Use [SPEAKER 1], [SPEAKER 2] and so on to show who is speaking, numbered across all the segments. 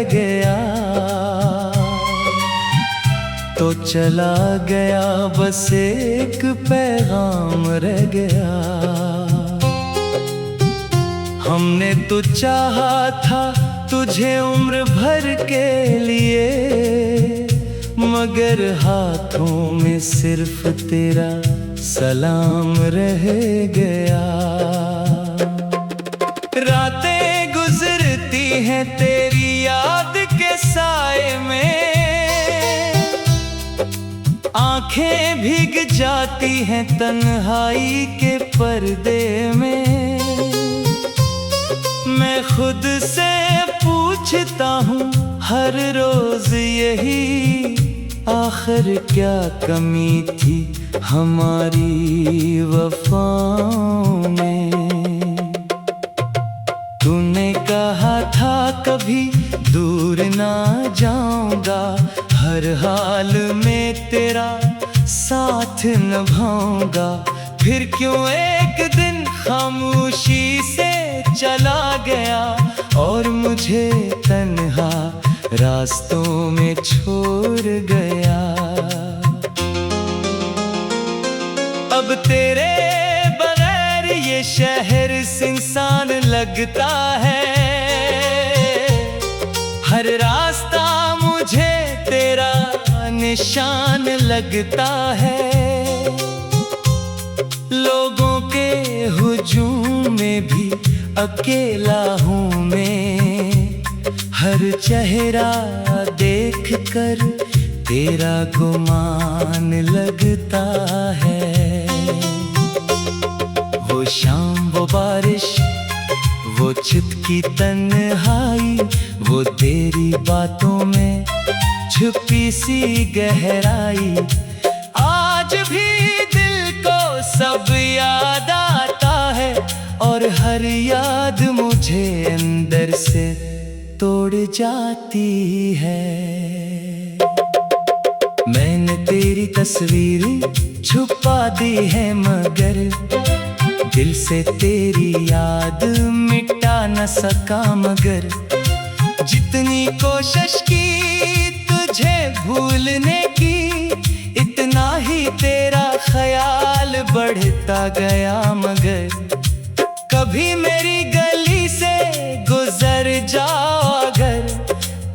[SPEAKER 1] गया तो चला गया, बस एक पैगाम रह गया। हमने तो चाहा था तुझे उम्र भर के लिए, मगर हाथों में सिर्फ तेरा सलाम रह गया। रातें गुजरती हैं तेरी याद के साए में, आंखें भीग जाती हैं तन्हाई के पर्दे में। मैं खुद से पूछता हूँ हर रोज यही, आखिर क्या कमी थी हमारी वफाओं में। तूने कहा था कभी दूर ना जाऊंगा, हर हाल में तेरा साथ निभाऊंगा। फिर क्यों एक दिन खामोशी से चला गया और मुझे तन्हा रास्तों में छोड़ गया। अब तेरे बगैर ये शहर सुनसान लगता है, हर रास्ता मुझे तेरा निशान लगता है। लोगों के हुजूम में भी अकेला हूँ मैं, हर चेहरा देख कर तेरा गुमान लगता है। वो शाम वो बारिश वो चित की तन्हाई, वो तेरी बातों में छुपी सी गहराई। आज भी दिल को सब याद आता है और हर याद मुझे अंदर से तोड़ जाती है। मैंने तेरी तस्वीर छुपा दी है, मगर दिल से तेरी याद मिटा न सका। मगर जितनी कोशिश की तुझे भूलने की, इतना ही तेरा ख्याल बढ़ता गया। मगर कभी मेरी गली से गुजर जाओ अगर,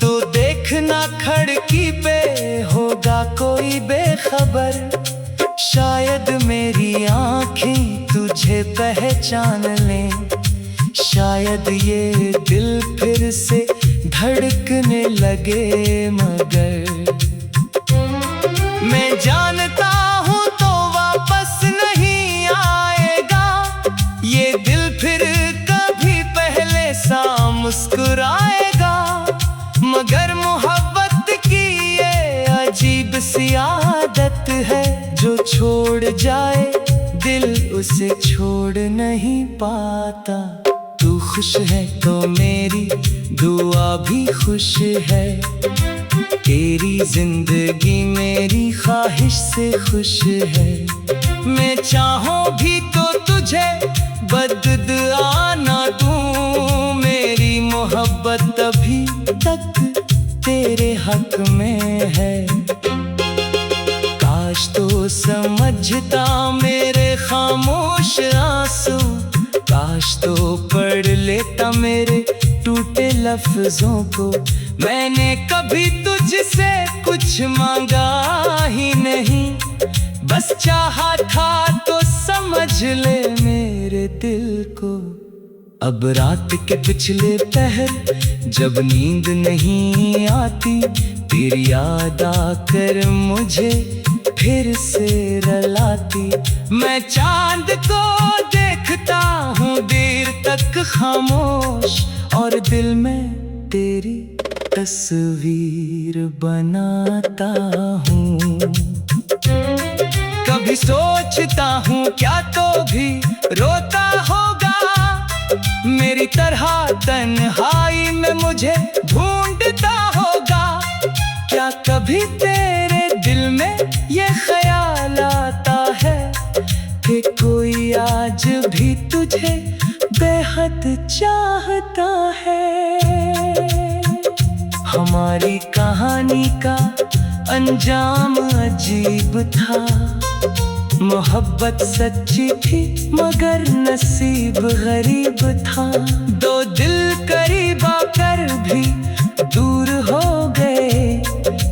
[SPEAKER 1] तो देखना खिड़की पे होगा कोई बेखबर। शायद मेरी आँखें तुझे पहचान लें, शायद ये दिल फिर से धड़कने लगे। मगर मैं जानता हूँ तो वापस नहीं आएगा, ये दिल फिर कभी पहले सा मुस्कुराएगा। मगर मोहब्बत की ये अजीब सी आदत है, जो छोड़ जाए दिल उसे छोड़ नहीं पाता। तू खुश है तो मेरी दुआ भी खुश है, तेरी जिंदगी मेरी ख्वाहिश से खुश है। मैं चाहूं भी तो तुझे बददुआ ना दूं, मेरी मोहब्बत अभी तक तेरे हक में है। काश तो समझता मेरे खामोश आंसू, काश तो पढ़ लेता मेरे टूटे लफ्जों को। मैंने कभी तुझसे कुछ मांगा ही नहीं, बस चाहा था तो समझ ले मेरे दिल को। अब रात के पिछले पहर जब नींद नहीं आती, तेरी याद आकर मुझे फिर से रुलाती। मैं चांद को देखता हूँ देर तक खामोश, और दिल में तेरी तस्वीर बनाता हूँ। कभी सोचता हूँ क्या तो भी रोता होगा, मेरी तरह तन्हाई में मुझे ढूंढता होगा। क्या कभी तेरे दिल में ये ख्याल आता है कि कोई आज भी तुझे बेहद चाहता है? हमारी कहानी का अंजाम अजीब था। मोहब्बत सच्ची थी मगर नसीब गरीब था। दो दिल करीब आकर भी दूर हो गए,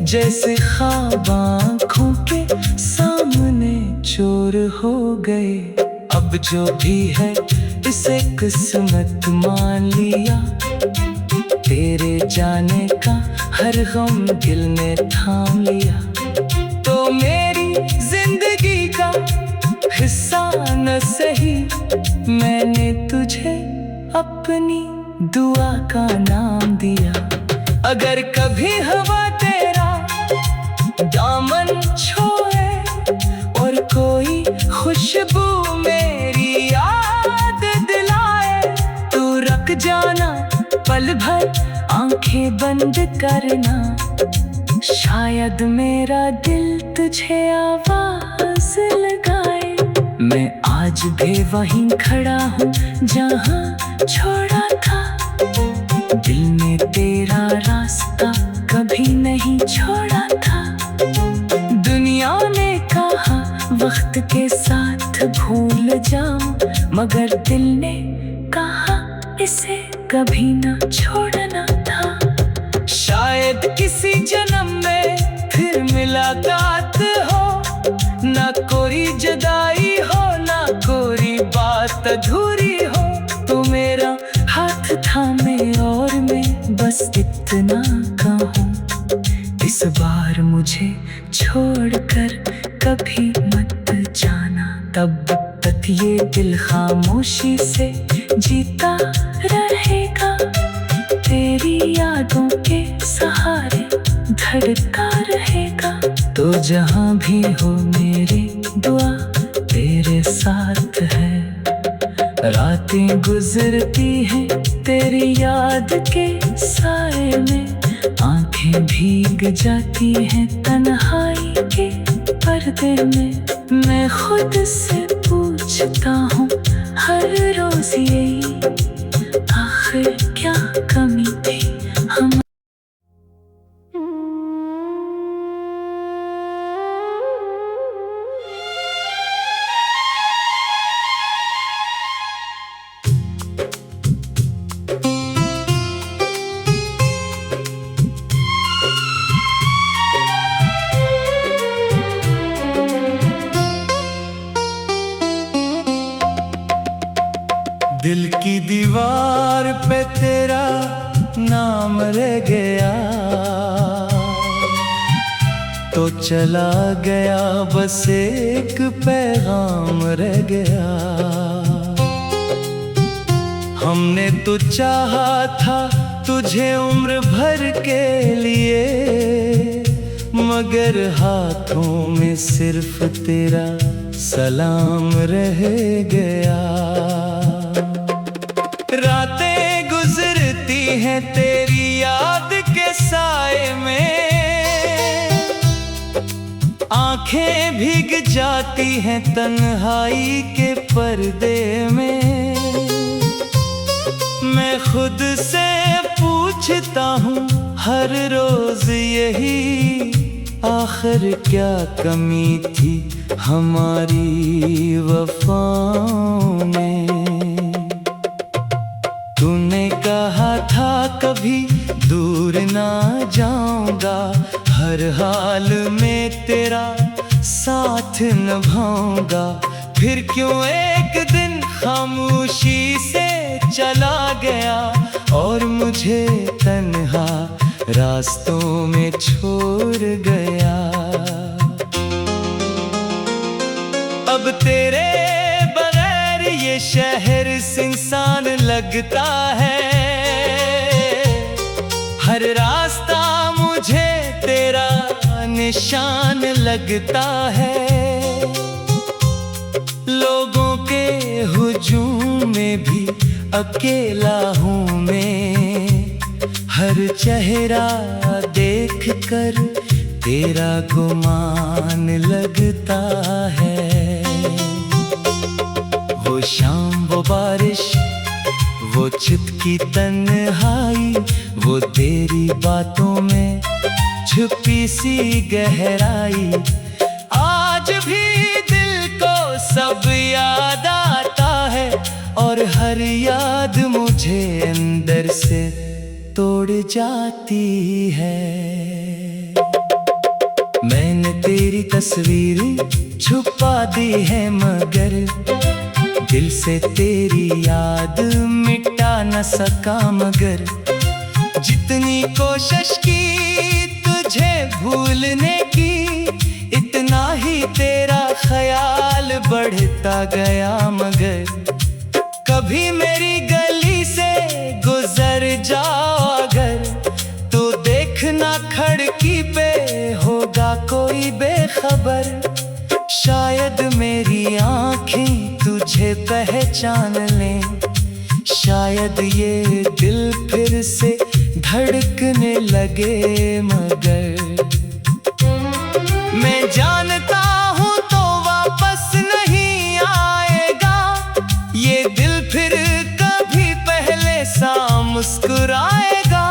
[SPEAKER 1] जैसे ख्वाब आँखों के सामने चोर हो गए। अब जो भी है इसे किस्मत मान लिया, तेरे जाने का हर गम दिल ने थाम लिया। तो मेरी जिंदगी का हिस्सा न सही, मैंने तुझे अपनी दुआ का नाम दिया। अगर कभी हवा तेरा दामन छोए और कोई खुशबू मेरी याद दिलाए, तो रुक जाना पल भर आंखें बंद करना। शायद मेरा दिल तुझे आवाज लगाए। मैं आज भी वहीं खड़ा हूँ जहाँ छोड़ा था। दिल ने तेरा रास्ता कभी नहीं छोड़ा था। दुनिया ने कहा वक्त के साथ भूल जाऊं, मगर दिल ने कहा इसे कभी ना छोड़ना था। शायद किसी जन्म में फिर मुलाकात हो, ना कोई जुदाई हो, ना कोई बात अधूरी हो। तो मेरा हाथ थामे और मैं बस इतना कहूँ, इस बार मुझे छोड़कर कभी मत जाना। तब तक ये दिल खामोशी से जीता रहेगा, तेरी यादों के सहारे धड़का रहेगा। तो जहाँ भी हो मेरी दुआ तेरे साथ है। रातें गुजरती हैं तेरी याद के साए में, आंखें भीग जाती हैं तन्हाई के पर्दे में। मैं खुद से पूछता हूँ हर रोज यही, आखिर क्या कमी थी हम। दिल की दीवार पे तेरा नाम रह गया, तो चला गया बस एक पैगाम रह गया। हमने तो चाहा था तुझे उम्र भर के लिए, मगर हाथों में सिर्फ तेरा सलाम रह गया। रातें गुजरती हैं तेरी याद के साए में, आंखें भीग जाती हैं तन्हाई के पर्दे में। मैं खुद से पूछता हूँ हर रोज यही, आखिर क्या कमी थी हमारी वफाओं में। तूने कहा था कभी दूर ना जाऊंगा, हर हाल में तेरा साथ निभाऊंगा। फिर क्यों एक दिन खामोशी से चला गया और मुझे तन्हा रास्तों में छोड़ गया। अब तेरे बगैर ये शहर सुनसान लगता है, हर रास्ता मुझे तेरा निशान लगता है। लोगों के हुजूम में भी अकेला हूँ मैं, हर चेहरा देख कर तेरा गुमान लगता है। वो शाम वो बारिश वो चित की तन्हाई, वो तेरी बातों में छुपी सी गहराई। आज भी दिल को सब याद आता है, और हर याद मुझे अंदर से तोड़ जाती है। मैंने तेरी तस्वीर छुपा दी है, मगर दिल से तेरी याद मिटा न सका। मगर जितनी कोशिश की तुझे भूलने की, इतना ही तेरा ख्याल बढ़ता गया। मगर कभी मेरी गली से गुजर जाओ अगर, तो देखना खिड़की पे होगा कोई बेखबर। शायद मेरी आँखें तुझे पहचान लें, शायद ये दिल फिर से धड़कने लगे। मगर मैं जानता हूँ तो वापस नहीं आएगा, ये दिल फिर कभी पहले सा मुस्कुराएगा।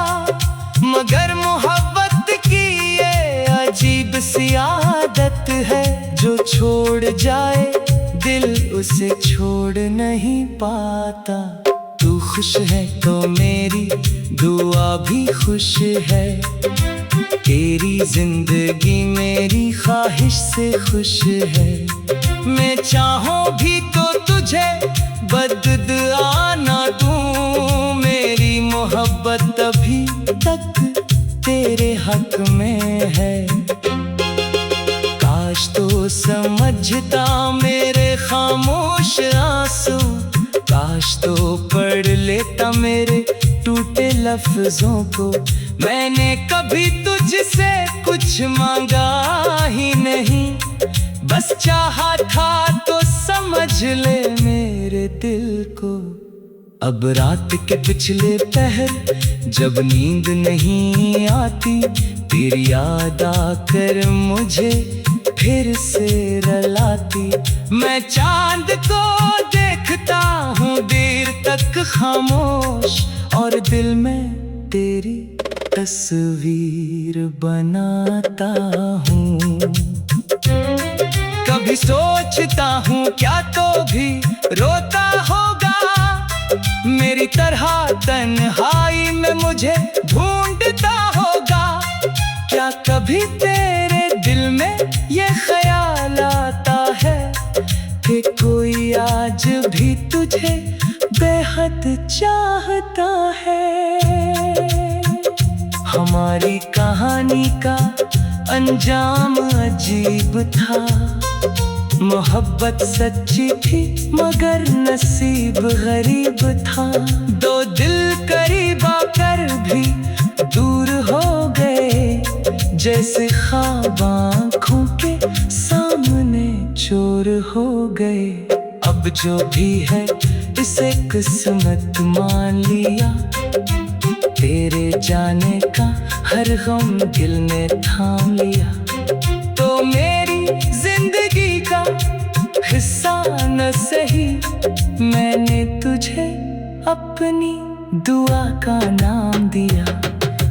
[SPEAKER 1] मगर मोहब्बत की ये अजीब सी आदत है, जो छोड़ जाए दिल उसे छोड़ नहीं पाता। तू खुश है तो मेरी दुआ भी खुश है, तेरी जिंदगी मेरी ख्वाहिश से खुश है। मैं चाहूं भी तो तुझे बददुआ ना दूं, मेरी मोहब्बत अभी तक तेरे हक में है। काश तो समझता मेरे खामोश आंसू, काश तो पढ़ लेता मेरे टूटे लफ्जों को। मैंने कभी तुझसे कुछ मांगा ही नहीं, बस चाहा था तो समझ ले मेरे दिल को। अब रात के पिछले पहर जब नींद नहीं आती, तेरी याद आकर मुझे फिर से रुलाती। मैं चांद को देखता हूँ देर तक खामोश, और दिल में तेरी तस्वीर बनाता हूँ। कभी सोचता हूँ क्या तो भी रोता होगा, मेरी तरह तन्हाई में मुझे ढूंढता होगा। क्या कभी तेरे दिल में ये ख्याल आता है कि कोई आज भी तुझे बेहद चाहता है। हमारी कहानी का अंजाम अजीब था, मोहब्बत सच्ची थी मगर नसीब गरीब था। दो दिल करीब आकर भी दूर हो गए, जैसे ख्वाब आँखों के सामने चोर हो गए। अब जो भी है इसे किस्मत मान लिया, तेरे जाने का हर गम दिल ने थाम लिया। तो मेरी जिंदगी का हिस्सा न सही, मैंने तुझे अपनी दुआ का नाम दिया।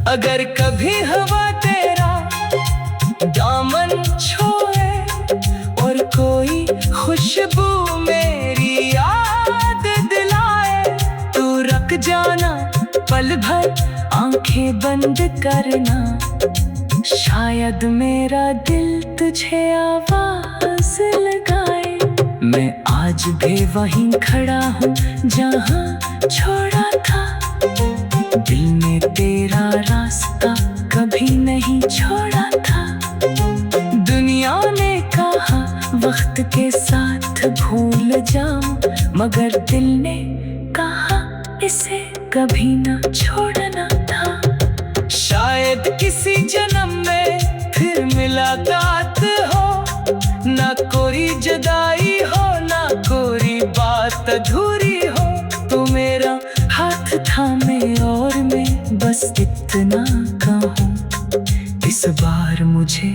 [SPEAKER 1] अगर कभी हवा तेरा दामन छोड़े और कोई खुशबू मेरी याद दिलाए, तो रुक जाना पल भर आंखें बंद करना। शायद मेरा दिल तुझे आवाज लगाए। मैं आज भी वहीं खड़ा हूँ जहाँ छोड़ा था, दिल ने तेरा रास्ता कभी नहीं छोड़ा था। दुनिया ने कहा वक्त के साथ भूल जाऊं, मगर दिल ने कहा इसे कभी ना छोड़ना था। शायद किसी जन्म में फिर मुलाकात हो, ना कोई जुदाई हो, ना कोई बात अधूरी हो। तो मेरा हाथ थामे और मैं बस इतना कहूँ, इस बार मुझे